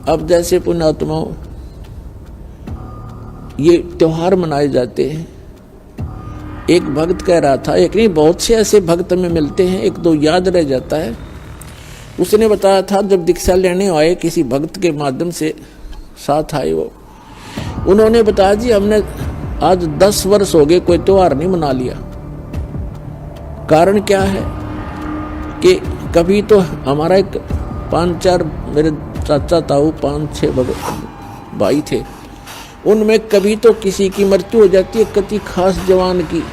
अब जैसे पुण्यात्माओं ये त्योहार मनाए जाते हैं, एक भक्त कह रहा था, एक नहीं बहुत से ऐसे भक्त में मिलते हैं, एक दो याद रह जाता है। उसने बताया था जब दीक्षा लेने आए किसी भक्त के माध्यम से साथ आए वो, उन्होंने बताया जी हमने आज 10 वर्ष हो गए कोई त्योहार नहीं मना लिया। कारण क्या है कि कभी तो हमारा एक 5-4 मेरे चाचा ताऊ 5-6 भाई थे, उनमें कभी तो किसी की मृत्यु हो जाती है, किसी खास जवान की,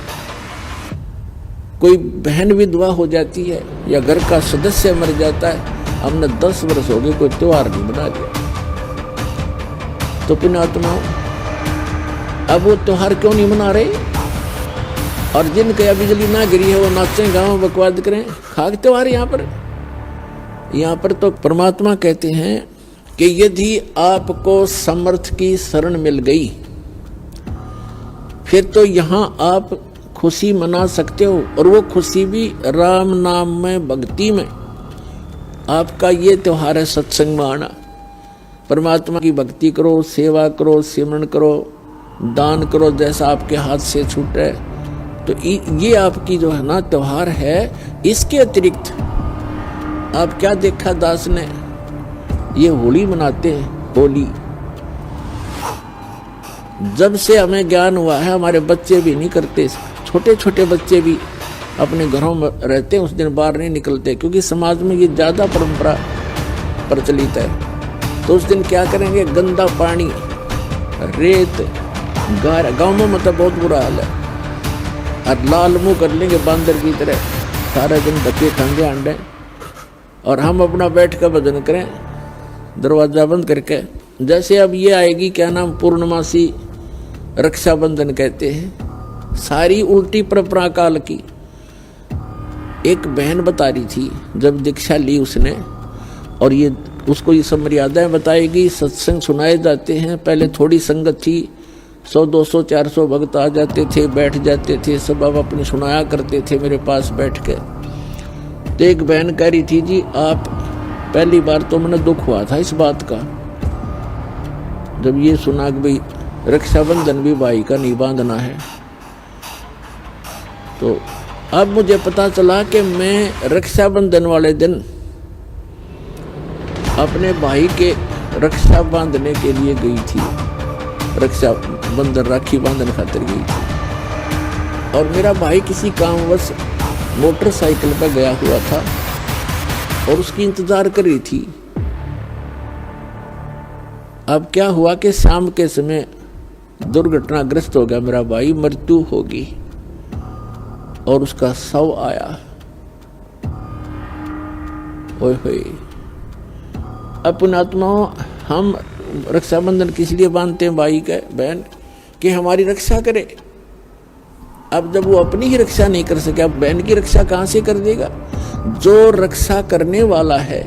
कोई बहन विधवा हो जाती है या घर का सदस्य मर जाता है। हमने 10 वर्ष हो गए कोई त्योहार नहीं मना लिया। तो पुण्यात्माओं अब वो त्योहार क्यों नहीं मना रहे? और जिनके यहाँ बिजली ना गिरी है वो नाचें गाँव बकवाद करें, खाक त्योहार। यहाँ पर तो परमात्मा कहते हैं कि यदि आपको समर्थ की शरण मिल गई फिर तो यहाँ आप खुशी मना सकते हो, और वो खुशी भी राम नाम में, भक्ति में। आपका ये त्योहार है सत्संग में आना, परमात्मा की भक्ति करो, सेवा करो, सिमरन करो, दान करो जैसा आपके हाथ से छूटे। तो ये आपकी जो है ना त्योहार है। इसके अतिरिक्त आप क्या देखा दास ने, ये होली मनाते हैं। होली जब से हमें ज्ञान हुआ है हमारे बच्चे भी नहीं करते, छोटे छोटे बच्चे भी अपने घरों में रहते हैं, उस दिन बाहर नहीं निकलते, क्योंकि समाज में ये ज़्यादा परंपरा प्रचलित है। तो उस दिन क्या करेंगे, गंदा पानी, रेत, गाँव में मतलब बहुत बुरा हाल है, और लाल मुँह कर लेंगे बांदर की तरह, सारा दिन धक्के खाएंगे अंडे, और हम अपना बैठ कर भजन करें दरवाजा बंद करके। जैसे अब ये आएगी क्या नाम, पूर्णमासी रक्षाबंधन कहते हैं, सारी उल्टी परंपरा काल की। एक बहन बता रही थी जब दीक्षा ली उसने, और ये उसको ये सब मर्यादाएं बताएगी, सत्संग सुनाए जाते हैं। पहले थोड़ी संगत थी, 100, 200, 400 भक्त आ जाते थे, बैठ जाते थे, सब अब अपनी सुनाया करते थे मेरे पास बैठ के। तो एक बहन कह रही थी जी आप, पहली बार तो मैंने दुख हुआ था इस बात का जब ये सुना कि भाई रक्षाबंधन भी भाई का नहीं बांधना है। तो अब मुझे पता चला कि मैं रक्षाबंधन वाले दिन अपने भाई के रक्षा बांधने के लिए गई थी, रक्षाबंधन राखी बांधने खातिर गई थी, और मेरा भाई किसी कामवश मोटरसाइकिल पर गया हुआ था और उसकी इंतजार कर रही थी। अब क्या हुआ कि शाम के समय दुर्घटनाग्रस्त हो गया मेरा भाई, मृत्यु होगी, और उसका शव आया। ओए होए। अब पुण्यात्माओं हम रक्षाबंधन किस लिए बांधते हैं भाई का, बहन, कि हमारी रक्षा करे। अब जब वो अपनी ही रक्षा नहीं कर सके, अब बहन की रक्षा कहां से कर देगा? जो रक्षा करने वाला है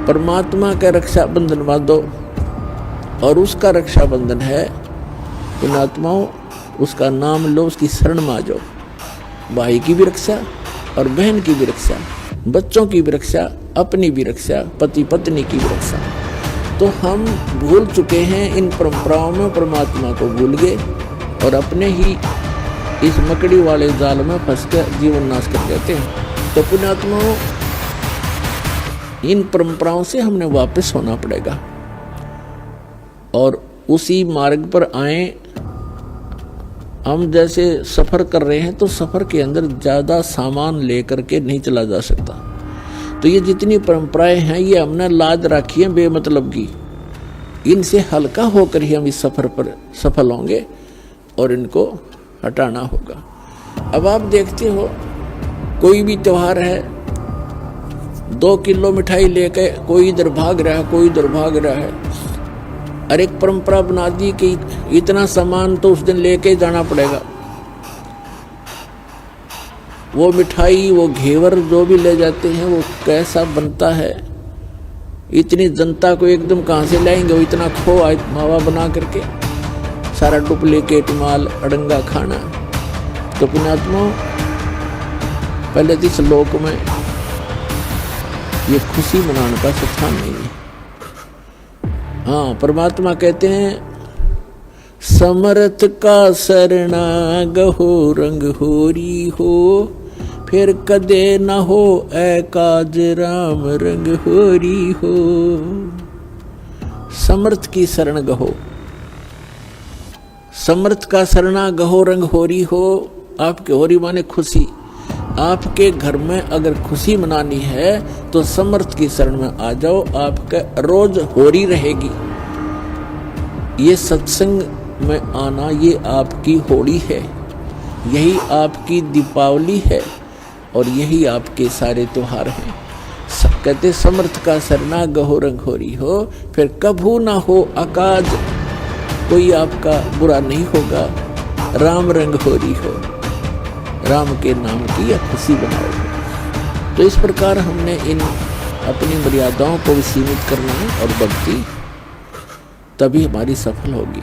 परमात्मा का रक्षाबंधन बांधो, और उसका रक्षाबंधन है पुण्यात्माओं, उसका नाम लो, उसकी शरण में आ जाओ। भाई की भी रक्षा और बहन की भी रक्षा, बच्चों की भी रक्षा, अपनी भी रक्षा, पति पत्नी की भी रक्षा। तो हम भूल चुके हैं इन परंपराओं में, परमात्मा को भूल गए और अपने ही इस मकड़ी वाले जाल में फंस कर जीवन नाश कर देते हैं। तो पुण्यात्माओं इन परंपराओं से हमने वापस होना पड़ेगा और उसी मार्ग पर आए। हम जैसे सफ़र कर रहे हैं तो सफ़र के अंदर ज़्यादा सामान लेकर के नहीं चला जा सकता। तो ये जितनी परंपराएं हैं ये हमने लाद रखी है बेमतलब की, इनसे हल्का होकर ही हम इस सफ़र पर सफल होंगे और इनको हटाना होगा। अब आप देखते हो कोई भी त्योहार है, 2 किलो मिठाई लेके कोई इधर भाग रहा है, कोई इधर भाग रहा है, और एक परंपरा बना दी कि इतना सामान तो उस दिन लेके जाना पड़ेगा। वो मिठाई, वो घेवर जो भी ले जाते हैं वो कैसा बनता है, इतनी जनता को एकदम कहाँ से लाएंगे? वो इतना खोआ मावा बना करके, सारा डुप्लीकेट माल, अड़ंगा खाना। तो पुण्यात्मा पहले तो इस लोक में ये खुशी मनाने का स्थान नहीं है। हाँ, परमात्मा कहते हैं समर्थ का शरणा गहो रंग होरी हो, फिर कदे न हो ऐ काज राम रंग होरी हो। समर्थ की शरण गहो, समर्थ का शरणा गहो रंग होरी हो। आपके होरी माने खुशी। आपके घर में अगर खुशी मनानी है तो समर्थ की शरण में आ जाओ, आपका रोज होरी रहेगी। ये सत्संग में आना ये आपकी होली है, यही आपकी दीपावली है और यही आपके सारे त्योहार हैं। कहते समर्थ का शरणा गहो रंग होरी हो, फिर कभू ना हो अकाज, कोई आपका बुरा नहीं होगा। राम रंग होरी हो, राम के नाम की या खुशी बनाओ। तो इस प्रकार हमने इन अपनी मर्यादाओं को भी सीमित करना है और भक्ति तभी हमारी सफल होगी।